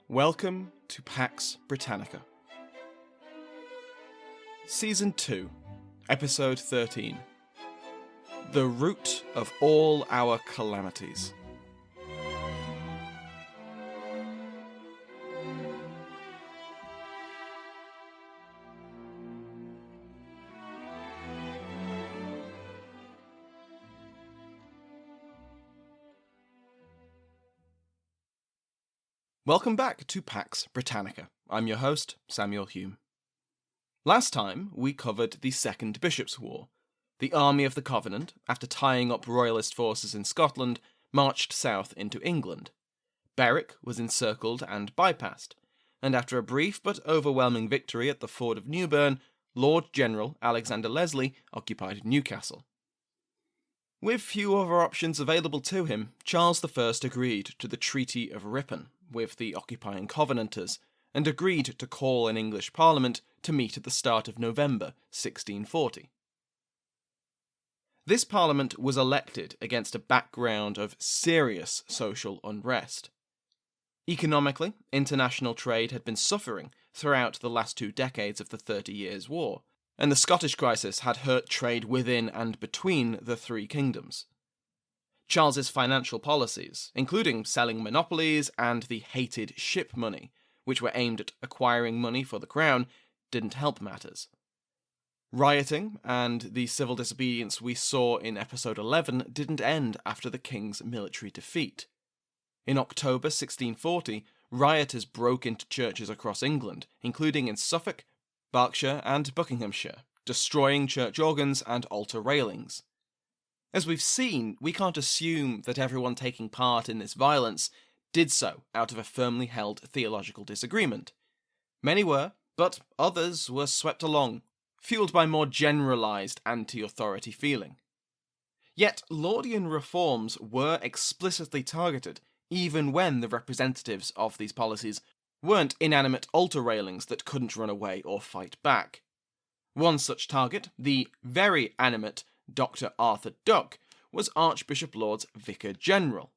Welcome to Pax Britannica. Season 2, Episode 13. The Root of All Our Calamities. Welcome back to Pax Britannica. I'm your host, Samuel Hume. Last time, we covered the Second Bishops' War. The Army of the Covenant, after tying up royalist forces in Scotland, marched south into England. Berwick was encircled and bypassed, and after a brief but overwhelming victory at the Ford of Newburn, Lord General Alexander Leslie occupied Newcastle. With few other options available to him, Charles I agreed to the Treaty of Ripon with the occupying Covenanters, and agreed to call an English Parliament to meet at the start of November 1640. This Parliament was elected against a background of serious social unrest. Economically, international trade had been suffering throughout the last 2 decades of the 30 Years' War, and the Scottish crisis had hurt trade within and between the three kingdoms. Charles's financial policies, including selling monopolies and the hated ship money, which were aimed at acquiring money for the crown, didn't help matters. Rioting and the civil disobedience we saw in episode 11 didn't end after the king's military defeat. In October 1640, rioters broke into churches across England, including in Suffolk, Berkshire and Buckinghamshire, destroying church organs and altar railings. As we've seen, we can't assume that everyone taking part in this violence did so out of a firmly held theological disagreement. Many were, but others were swept along, fueled by more generalised anti-authority feeling. Yet Laudian reforms were explicitly targeted, even when the representatives of these policies weren't inanimate altar railings that couldn't run away or fight back. One such target, the very animate Dr. Arthur Duck, was Archbishop Laud's Vicar General.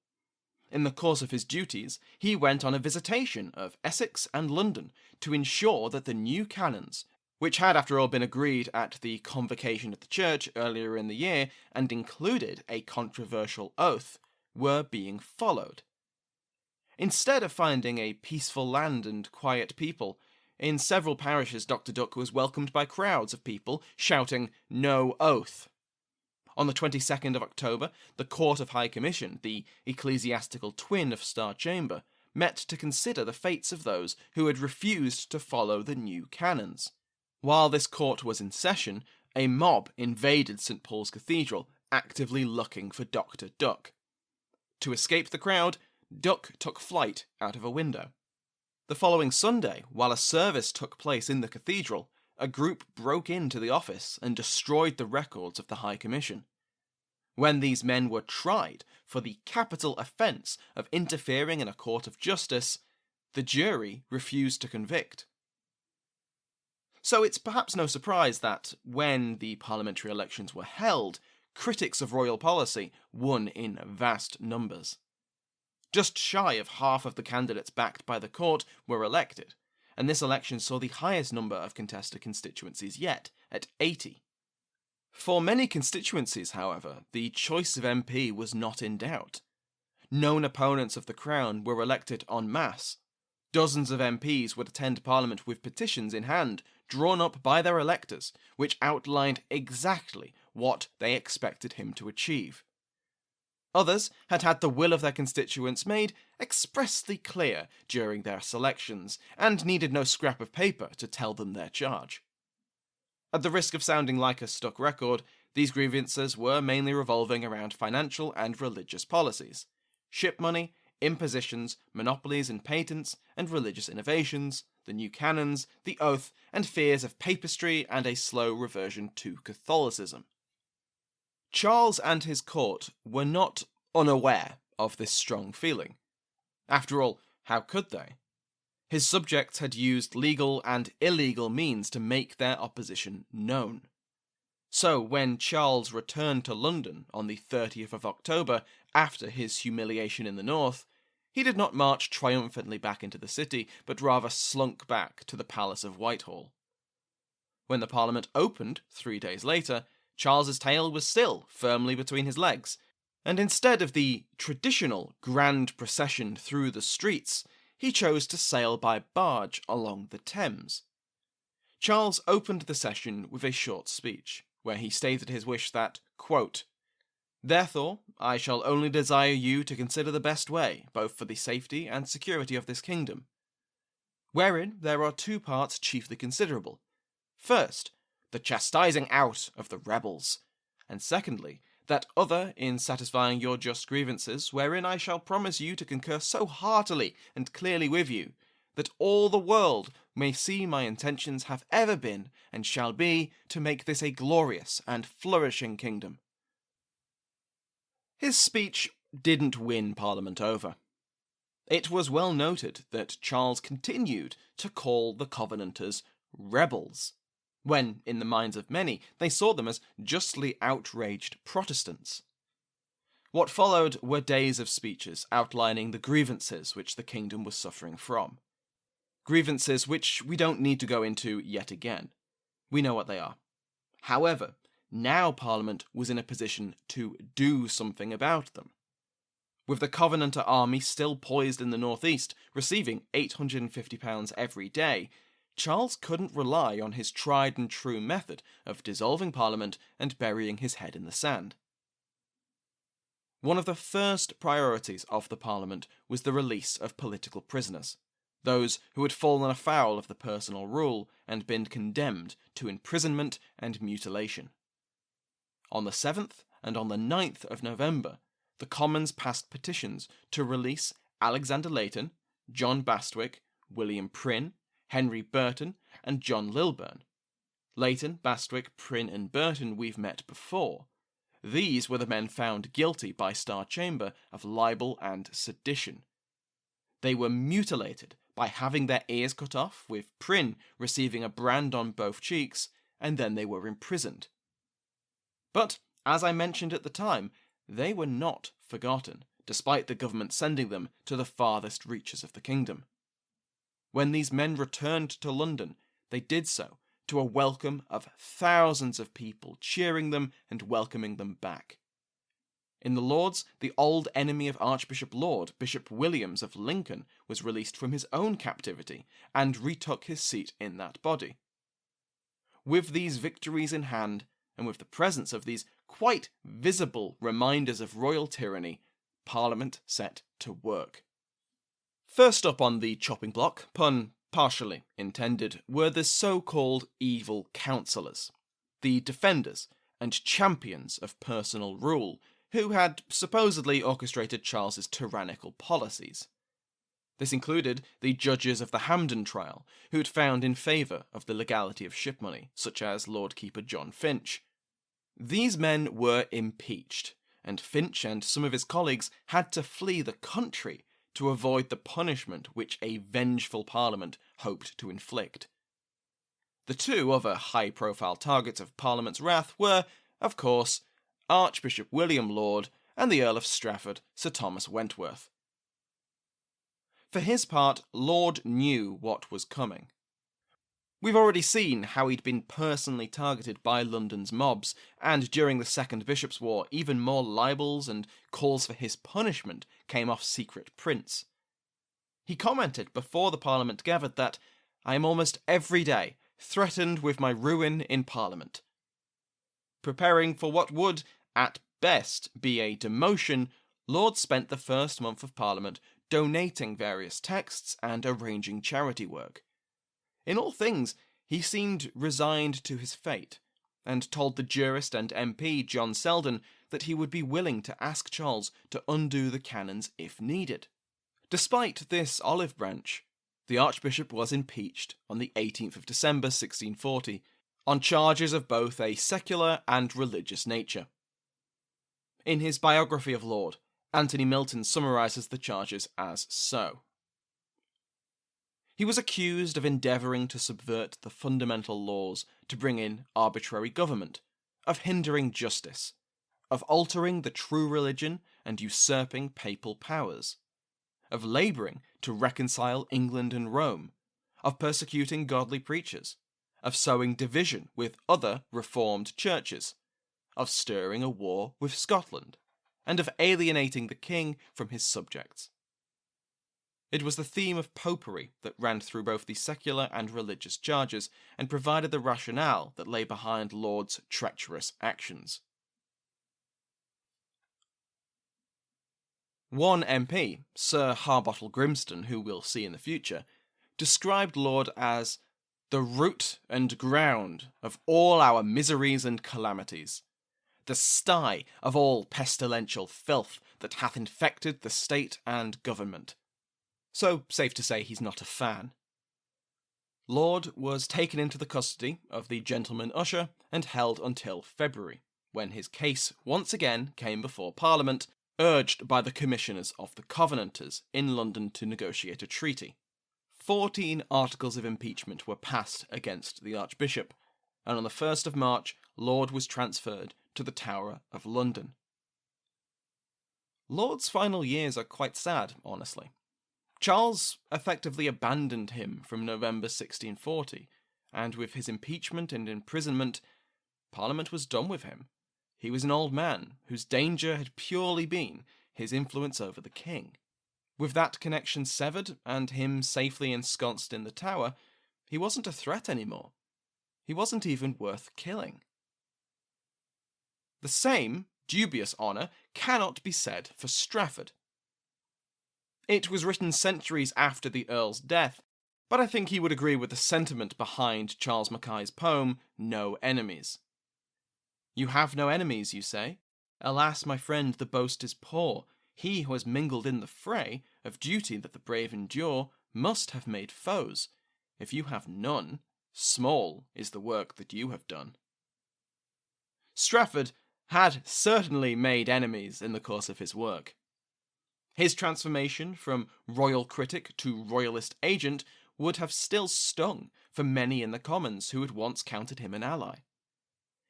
In the course of his duties, he went on a visitation of Essex and London to ensure that the new canons, which had after all been agreed at the convocation of the church earlier in the year and included a controversial oath, were being followed. Instead of finding a peaceful land and quiet people, in several parishes Dr. Duck was welcomed by crowds of people shouting, "No oath." On the 22nd of October, the Court of High Commission, the ecclesiastical twin of Star Chamber, met to consider the fates of those who had refused to follow the new canons. While this court was in session, a mob invaded St. Paul's Cathedral, actively looking for Dr. Duck. To escape the crowd, Duck took flight out of a window. The following Sunday, while a service took place in the cathedral, a group broke into the office and destroyed the records of the High Commission. When these men were tried for the capital offence of interfering in a court of justice, the jury refused to convict. So it's perhaps no surprise that, when the parliamentary elections were held, critics of royal policy won in vast numbers. Just shy of half of the candidates backed by the court were elected, and this election saw the highest number of contested constituencies yet, at 80. For many constituencies, however, the choice of MP was not in doubt. Known opponents of the crown were elected en masse. Dozens of MPs would attend Parliament with petitions in hand, drawn up by their electors, which outlined exactly what they expected him to achieve. Others had had the will of their constituents made expressly clear during their selections, and needed no scrap of paper to tell them their charge. At the risk of sounding like a stuck record, these grievances were mainly revolving around financial and religious policies, ship money, impositions, monopolies and patents, and religious innovations, the new canons, the oath, and fears of papistry and a slow reversion to Catholicism. Charles and his court were not unaware of this strong feeling. After all, how could they? His subjects had used legal and illegal means to make their opposition known. So when Charles returned to London on the 30th of October after his humiliation in the north, he did not march triumphantly back into the city, but rather slunk back to the Palace of Whitehall. When the Parliament opened 3 days later, Charles's tail was still firmly between his legs, and instead of the traditional grand procession through the streets, he chose to sail by barge along the Thames. Charles opened the session with a short speech, where he stated his wish that, quote, "Therefore, I shall only desire you to consider the best way, both for the safety and security of this kingdom, wherein there are 2 parts chiefly considerable. First, the chastising out of the rebels, and secondly, that other in satisfying your just grievances, wherein I shall promise you to concur so heartily and clearly with you, that all the world may see my intentions have ever been, and shall be, to make this a glorious and flourishing kingdom." His speech didn't win Parliament over. It was well noted that Charles continued to call the Covenanters rebels, when, in the minds of many, they saw them as justly outraged Protestants. What followed were days of speeches outlining the grievances which the kingdom was suffering from. Grievances which we don't need to go into yet again. We know what they are. However, now Parliament was in a position to do something about them. With the Covenanter army still poised in the northeast, receiving £850 every day, Charles couldn't rely on his tried and true method of dissolving Parliament and burying his head in the sand. One of the first priorities of the Parliament was the release of political prisoners, those who had fallen afoul of the personal rule and been condemned to imprisonment and mutilation. On the 7th and on the 9th of November, the Commons passed petitions to release Alexander Leighton, John Bastwick, William Prynne, Henry Burton, and John Lilburne. Leighton, Bastwick, Prynne, and Burton we've met before. These were the men found guilty by Star Chamber of libel and sedition. They were mutilated by having their ears cut off, with Prynne receiving a brand on both cheeks, and then they were imprisoned. But, as I mentioned at the time, they were not forgotten, despite the government sending them to the farthest reaches of the kingdom. When these men returned to London, they did so to a welcome of thousands of people cheering them and welcoming them back. In the Lords, the old enemy of Archbishop Laud, Bishop Williams of Lincoln, was released from his own captivity and retook his seat in that body. With these victories in hand, and with the presence of these quite visible reminders of royal tyranny, Parliament set to work. First up on the chopping block, pun partially intended, were the so-called evil councillors, the defenders and champions of personal rule, who had supposedly orchestrated Charles's tyrannical policies. This included the judges of the Hampden trial, who had found in favour of the legality of ship money, such as Lord Keeper John Finch. These men were impeached, and Finch and some of his colleagues had to flee the country to avoid the punishment which a vengeful Parliament hoped to inflict. The 2 other high-profile targets of Parliament's wrath were, of course, Archbishop William Laud and the Earl of Strafford, Sir Thomas Wentworth. For his part, Laud knew what was coming. We've already seen how he'd been personally targeted by London's mobs, and during the Second Bishops' War, even more libels and calls for his punishment came off secret prints. He commented before the Parliament gathered that, "I am almost every day threatened with my ruin in Parliament." Preparing for what would, at best, be a demotion, Laud spent the first month of Parliament donating various texts and arranging charity work. In all things, he seemed resigned to his fate, and told the jurist and MP John Selden that he would be willing to ask Charles to undo the canons if needed. Despite this olive branch, the Archbishop was impeached on the 18th of December 1640, on charges of both a secular and religious nature. In his biography of Laud, Anthony Milton summarises the charges as so. He was accused of endeavouring to subvert the fundamental laws to bring in arbitrary government, of hindering justice, of altering the true religion and usurping papal powers, of labouring to reconcile England and Rome, of persecuting godly preachers, of sowing division with other reformed churches, of stirring a war with Scotland, and of alienating the king from his subjects. It was the theme of popery that ran through both the secular and religious charges, and provided the rationale that lay behind Laud's treacherous actions. One MP, Sir Harbottle Grimston, who we'll see in the future, described Laud as the root and ground of all our miseries and calamities, the sty of all pestilential filth that hath infected the state and government. So, safe to say he's not a fan. Laud was taken into the custody of the gentleman usher and held until February, when his case once again came before Parliament, urged by the commissioners of the Covenanters in London to negotiate a treaty. 14 articles of impeachment were passed against the Archbishop, and on the 1st of March, Laud was transferred to the Tower of London. Laud's final years are quite sad, honestly. Charles effectively abandoned him from November 1640, and with his impeachment and imprisonment, Parliament was done with him. He was an old man, whose danger had purely been his influence over the king. With that connection severed, and him safely ensconced in the Tower, he wasn't a threat anymore. He wasn't even worth killing. The same dubious honour cannot be said for Strafford. It was written centuries after the Earl's death, but I think he would agree with the sentiment behind Charles Mackay's poem, No Enemies. You have no enemies, you say? Alas, my friend, the boast is poor. He who has mingled in the fray of duty that the brave endure must have made foes. If you have none, small is the work that you have done. Strafford had certainly made enemies in the course of his work. His transformation from royal critic to royalist agent would have still stung for many in the Commons who had once counted him an ally.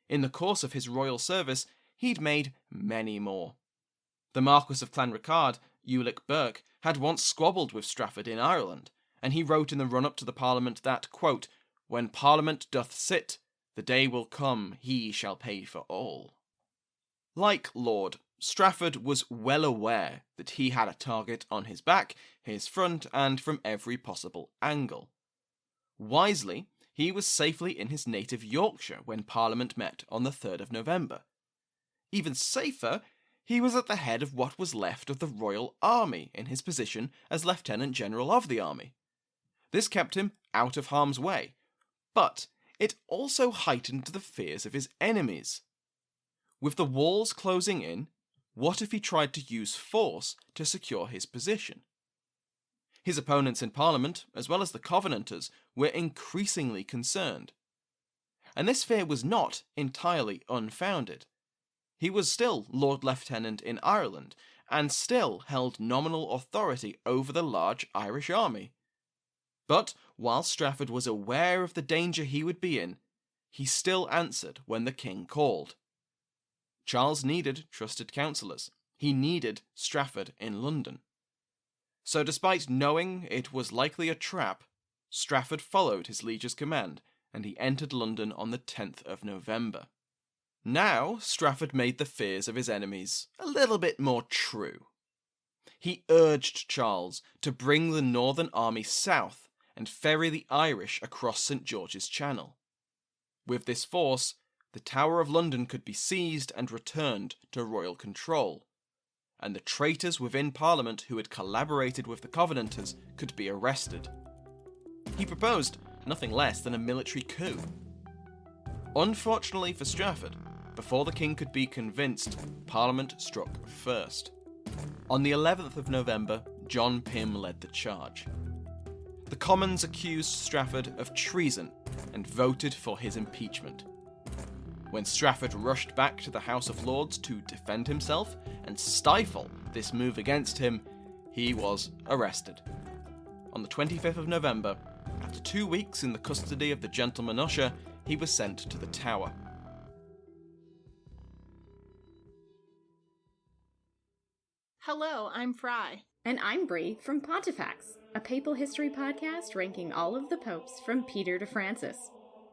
In the course of his royal service, he'd made many more. The Marquess of Clanricarde, Ulick Burke, had once squabbled with Strafford in Ireland, and he wrote in the run-up to the Parliament that, quote, "When Parliament doth sit, the day will come he shall pay for all." Like Laud, Strafford was well aware that he had a target on his back, his front, and from every possible angle. Wisely, he was safely in his native Yorkshire when Parliament met on the 3rd of November. Even safer, he was at the head of what was left of the Royal Army in his position as Lieutenant General of the Army. This kept him out of harm's way, but it also heightened the fears of his enemies. With the walls closing in, what if he tried to use force to secure his position? His opponents in Parliament, as well as the Covenanters, were increasingly concerned. And this fear was not entirely unfounded. He was still Lord Lieutenant in Ireland, and still held nominal authority over the large Irish army. But while Strafford was aware of the danger he would be in, he still answered when the king called. Charles needed trusted counsellors. He needed Strafford in London. So despite knowing it was likely a trap, Strafford followed his liege's command, and he entered London on the 10th of November. Now, Strafford made the fears of his enemies a little bit more true. He urged Charles to bring the Northern Army south and ferry the Irish across St. George's Channel. With this force, the Tower of London could be seized and returned to royal control, and the traitors within Parliament who had collaborated with the Covenanters could be arrested. He proposed nothing less than a military coup. Unfortunately for Strafford, before the king could be convinced, Parliament struck first. On the 11th of November, John Pym led the charge. The Commons accused Strafford of treason and voted for his impeachment. When Strafford rushed back to the House of Lords to defend himself and stifle this move against him, he was arrested. On the 25th of November, after 2 weeks in the custody of the gentleman usher, he was sent to the Tower. Hello, I'm Fry. And I'm Bree from Pontifex, a papal history podcast ranking all of the popes from Peter to Francis.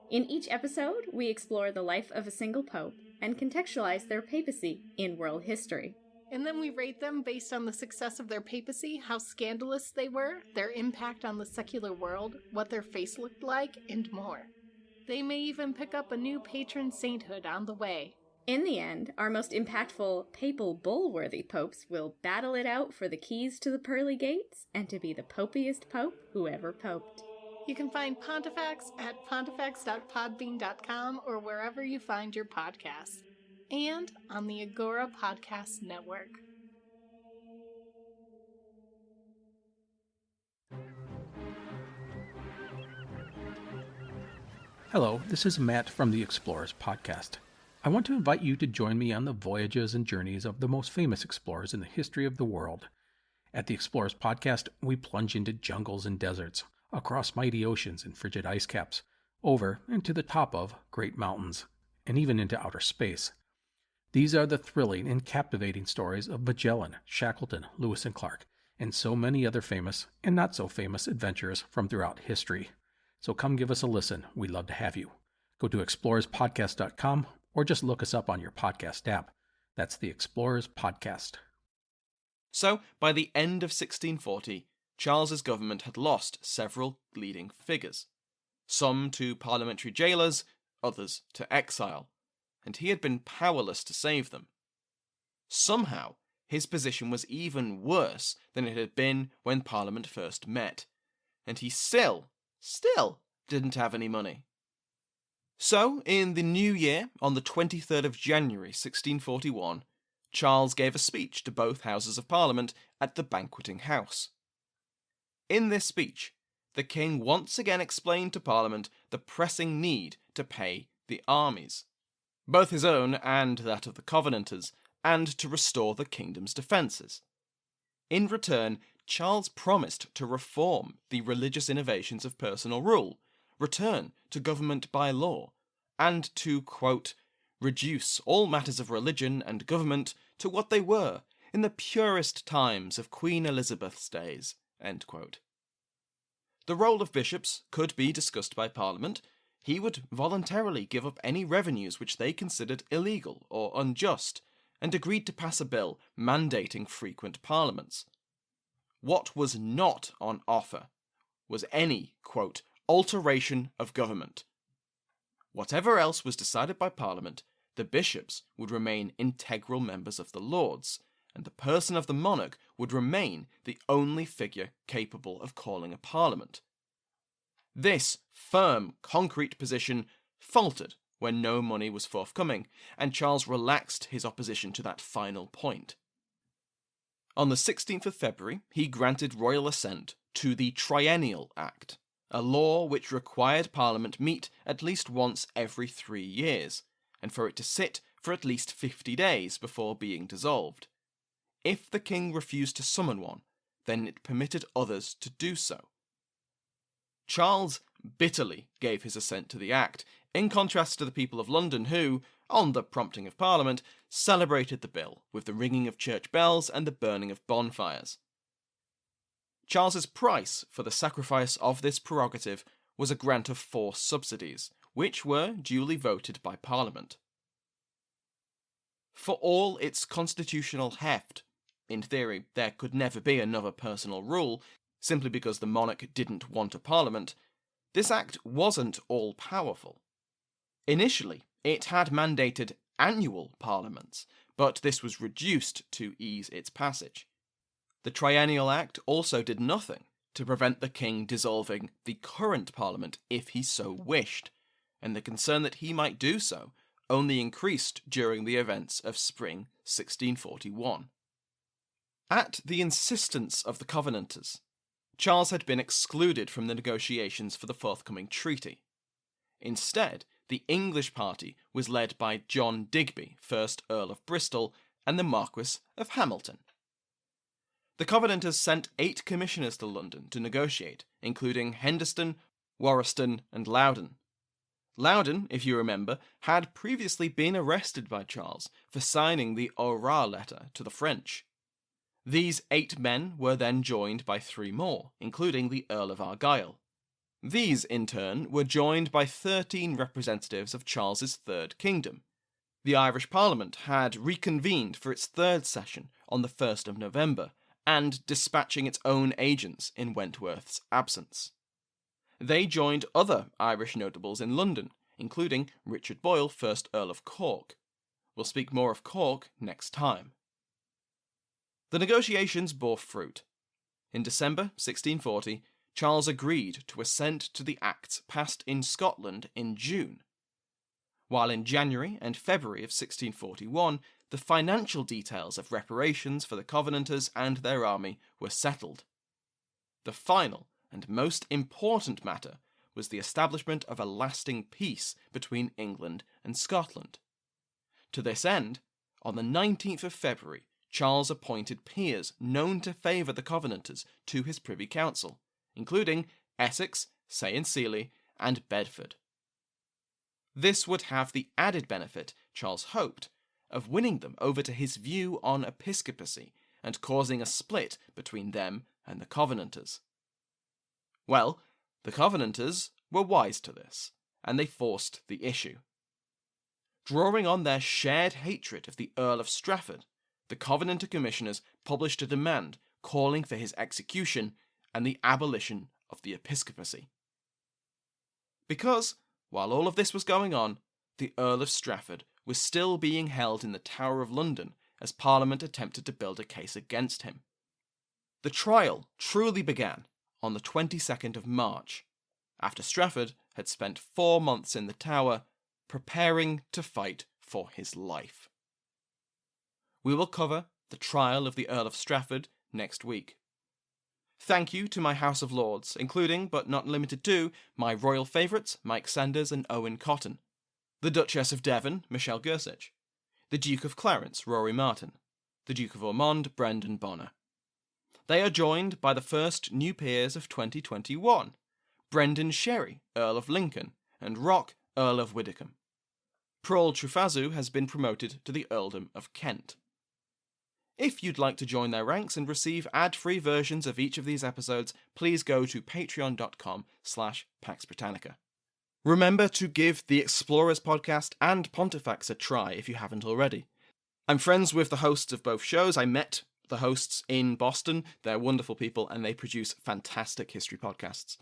In each episode, we explore the life of a single pope and contextualize their papacy in world history. And then we rate them based on the success of their papacy, how scandalous they were, their impact on the secular world, what their face looked like, and more. They may even pick up a new patron sainthood on the way. In the end, our most impactful papal bull-worthy popes will battle it out for the keys to the pearly gates and to be the popiest pope who ever poped. You can find Pontifex at pontifex.podbean.com or wherever you find your podcasts. And on the Agora Podcast Network. Hello, this is Matt from the Explorers Podcast. I want to invite you to join me on the voyages and journeys of the most famous explorers in the history of the world. At the Explorers Podcast, we plunge into jungles and deserts, across mighty oceans and frigid ice caps, over and to the top of great mountains, and even into outer space. These are the thrilling and captivating stories of Magellan, Shackleton, Lewis and Clark, and so many other famous and not so famous adventurers from throughout history. So come give us a listen. We'd love to have you. Go to explorerspodcast.com or just look us up on your podcast app. That's the Explorers Podcast. So, by the end of 1640, Charles's government had lost several leading figures. Some to parliamentary jailers, others to exile, and he had been powerless to save them. Somehow, his position was even worse than it had been when Parliament first met, and he still didn't have any money. So, in the new year, on the 23rd of January 1641, Charles gave a speech to both Houses of Parliament at the Banqueting House. In this speech, the king once again explained to Parliament the pressing need to pay the armies, both his own and that of the Covenanters, and to restore the kingdom's defences. In return, Charles promised to reform the religious innovations of personal rule, return to government by law, and to, quote, reduce all matters of religion and government to what they were in the purest times of Queen Elizabeth's days, end quote. The role of bishops could be discussed by Parliament. He would voluntarily give up any revenues which they considered illegal or unjust, and agreed to pass a bill mandating frequent parliaments. What was not on offer was any, quote, alteration of government. Whatever else was decided by Parliament, the bishops would remain integral members of the Lords, and the person of the monarch would remain the only figure capable of calling a parliament. This firm, concrete position faltered when no money was forthcoming, and Charles relaxed his opposition to that final point. On the 16th of February, he granted royal assent to the Triennial Act, a law which required Parliament meet at least once every 3 years, and for it to sit for at least 50 days before being dissolved. If the king refused to summon one, then it permitted others to do so. Charles bitterly gave his assent to the act, in contrast to the people of London who, on the prompting of Parliament, celebrated the bill with the ringing of church bells and the burning of bonfires. Charles's price for the sacrifice of this prerogative was a grant of 4 subsidies, which were duly voted by Parliament. For all its constitutional heft, in theory there could never be another personal rule, simply because the monarch didn't want a parliament, this act wasn't all-powerful. Initially, it had mandated annual parliaments, but this was reduced to ease its passage. The Triennial Act also did nothing to prevent the king dissolving the current parliament if he so wished, and the concern that he might do so only increased during the events of spring 1641. At the insistence of the Covenanters, Charles had been excluded from the negotiations for the forthcoming treaty. Instead, the English party was led by John Digby, 1st Earl of Bristol, and the Marquis of Hamilton. The Covenanters sent 8 commissioners to London to negotiate, including Henderson, Warriston, and Loudon. Loudon, if you remember, had previously been arrested by Charles for signing the Orat letter to the French. These 8 men were then joined by 3 more, including the Earl of Argyll. These, in turn, were joined by 13 representatives of Charles's Third Kingdom. The Irish Parliament had reconvened for its 3rd session on the 1st of November, and dispatching its own agents in Wentworth's absence. They joined other Irish notables in London, including Richard Boyle, 1st Earl of Cork. We'll speak more of Cork next time. The negotiations bore fruit. In December 1640, Charles agreed to assent to the acts passed in Scotland in June, while in January and February of 1641, the financial details of reparations for the Covenanters and their army were settled. The final and most important matter was the establishment of a lasting peace between England and Scotland. To this end, on the 19th of February, Charles appointed peers known to favour the Covenanters to his Privy Council, including Essex, Say and Sealy, and Bedford. This would have the added benefit, Charles hoped, of winning them over to his view on episcopacy and causing a split between them and the Covenanters. Well, the Covenanters were wise to this, and they forced the issue. Drawing on their shared hatred of the Earl of Strafford, the Covenanter commissioners published a demand calling for his execution and the abolition of the episcopacy. Because, while all of this was going on, the Earl of Strafford was still being held in the Tower of London as Parliament attempted to build a case against him. The trial truly began on the 22nd of March, after Strafford had spent 4 months in the Tower preparing to fight for his life. We will cover the trial of the Earl of Strafford next week. Thank you to my House of Lords, including, but not limited to, my royal favourites Mike Sanders and Owen Cotton, the Duchess of Devon, Michelle Gersich, the Duke of Clarence, Rory Martin, the Duke of Ormond, Brendan Bonner. They are joined by the first new peers of 2021, Brendan Sherry, Earl of Lincoln, and Rock, Earl of Widdicombe. Prawl Trufazu has been promoted to the Earldom of Kent. If you'd like to join their ranks and receive ad-free versions of each of these episodes, please go to patreon.com/Pax Britannica. Remember to give the Explorers podcast and Pontifex a try if you haven't already. I'm friends with the hosts of both shows. I met the hosts in Boston. They're wonderful people and they produce fantastic history podcasts.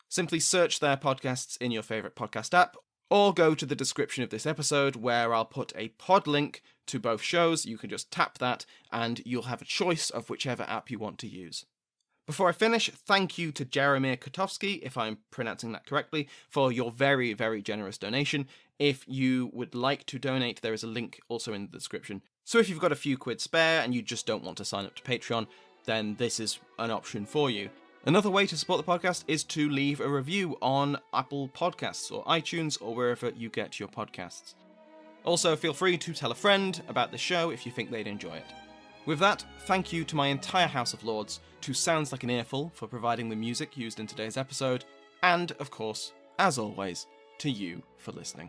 Simply search their podcasts in your favourite podcast app, or go to the description of this episode where I'll put a pod link to both shows. You can just tap that and you'll have a choice of whichever app you want to use. Before I finish, thank you to Jaromir Kotowski, if I'm pronouncing that correctly, for your very, very generous donation. If you would like to donate, there is a link also in the description. So if you've got a few quid spare and you just don't want to sign up to Patreon, then this is an option for you. Another way to support the podcast is to leave a review on Apple Podcasts or iTunes or wherever you get your podcasts. Also, feel free to tell a friend about the show if you think they'd enjoy it. With that, thank you to my entire House of Lords, to Sounds Like an Earful for providing the music used in today's episode, and, of course, as always, to you for listening.